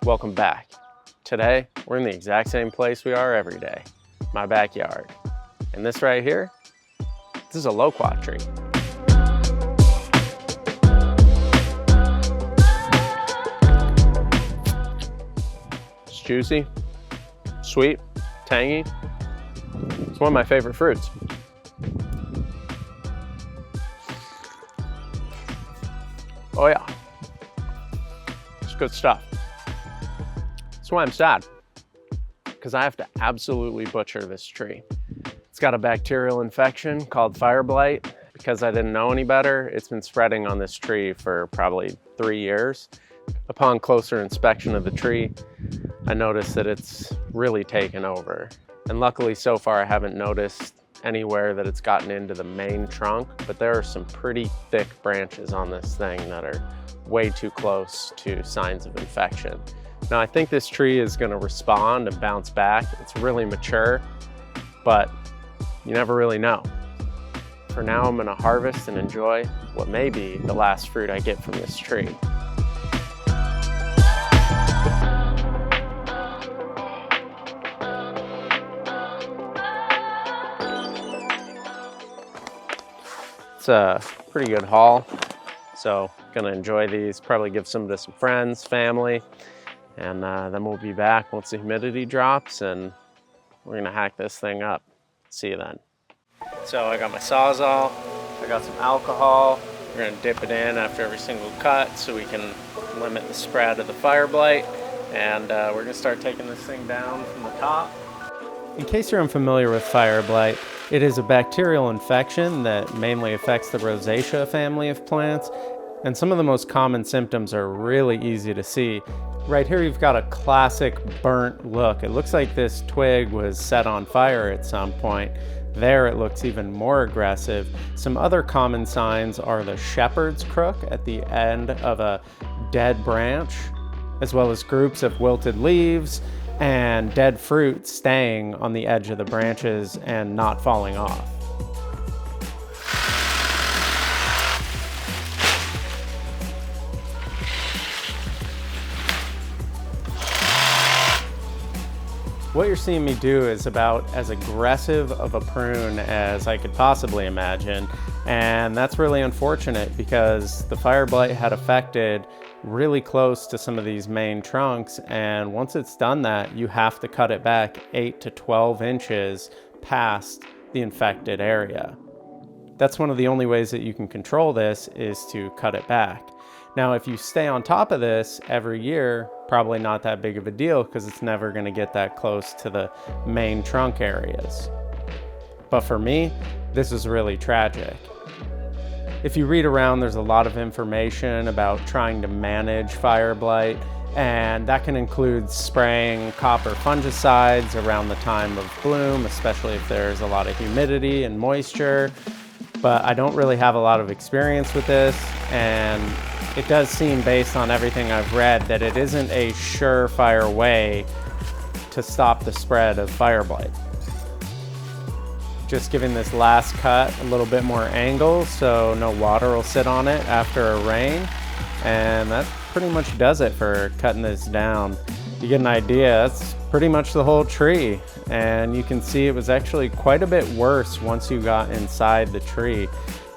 Welcome back. Today, we're in the exact same place we are every day, my backyard. And this right here, this is a loquat tree. It's juicy, sweet, tangy. It's one of my favorite fruits. Oh yeah, it's good stuff. That's why I'm sad, because I have to absolutely butcher this tree. It's got a bacterial infection called Blight. Because I didn't know any better, it's been spreading on this tree for probably 3 years. Upon closer inspection of the tree, I noticed that it's really taken over. And luckily so far I haven't noticed anywhere that it's gotten into the main trunk, but there are some pretty thick branches on this thing that are way too close to signs of infection. Now I think this tree is going to respond and bounce back. It's really mature, but you never really know. For now I'm going to harvest and enjoy what may be the last fruit I get from this tree. It's a pretty good haul, so gonna enjoy these, probably give some to some friends, family, and then we'll be back once the humidity drops and we're gonna hack this thing up. See you then. So I got my Sawzall, I got some alcohol. We're gonna dip it in after every single cut so we can limit the spread of the blight, and we're gonna start taking this thing down from the top. In case you're unfamiliar with blight, it is a bacterial infection that mainly affects the Rosacea family of plants, and some of the most common symptoms are really easy to see. Right here you've got a classic burnt look. It looks like this twig was set on fire at some point. There it looks even more aggressive. Some other common signs are the shepherd's crook at the end of a dead branch, as well as groups of wilted leaves and dead fruit staying on the edge of the branches and not falling off. What you're seeing me do is about as aggressive of a prune as I could possibly imagine, and that's really unfortunate because the blight had affected really close to some of these main trunks, and once it's done that, you have to cut it back 8 to 12 inches past the infected area. That's one of the only ways that you can control this, is to cut it back. Now, if you stay on top of this every year, probably not that big of a deal because it's never going to get that close to the main trunk areas. But for me, this is really tragic. If you read around, there's a lot of information about trying to manage blight, and that can include spraying copper fungicides around the time of bloom, especially if there's a lot of humidity and moisture. But I don't really have a lot of experience with this, and it does seem, based on everything I've read, that it isn't a surefire way to stop the spread of blight. Just giving this last cut a little bit more angle so no water will sit on it after a rain, and that pretty much does it for cutting this down. You get an idea, that's pretty much the whole tree, and you can see it was actually quite a bit worse once you got inside the tree.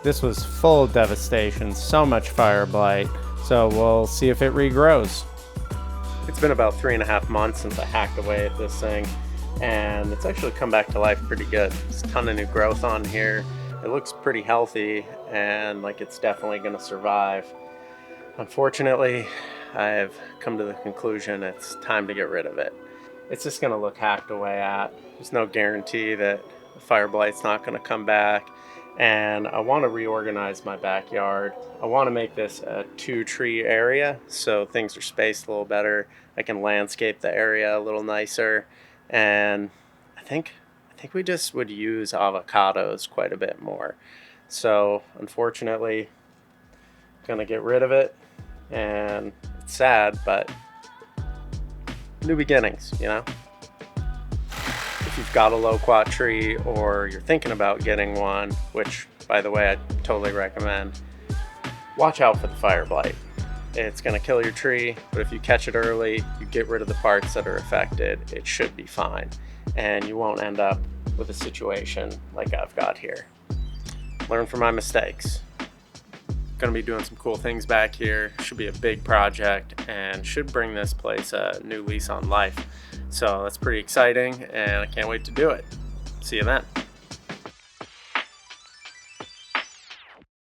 This was full devastation, so much blight, so we'll see if it regrows. It's been about 3.5 months since I hacked away at this thing, and it's actually come back to life pretty good. There's a ton of new growth on here. It looks pretty healthy and like it's definitely going to survive. Unfortunately, I've come to the conclusion it's time to get rid of it. It's just going to look hacked away at. There's no guarantee that the blight's not going to come back. And I want to reorganize my backyard. I want to make this a 2-tree area so things are spaced a little better. I can landscape the area a little nicer. And I think we just would use avocados quite a bit more. So unfortunately, I'm gonna get rid of it, and it's sad, but new beginnings, you know? If you've got a loquat tree or you're thinking about getting one, which by the way, I totally recommend, watch out for the blight. it's going to kill your tree, but if you catch it early, you get rid of the parts that are affected, it should be fine. And you won't end up with a situation like I've got here. Learn from my mistakes. Going to be doing some cool things back here. Should be a big project and should bring this place a new lease on life. So that's pretty exciting and I can't wait to do it. See you then.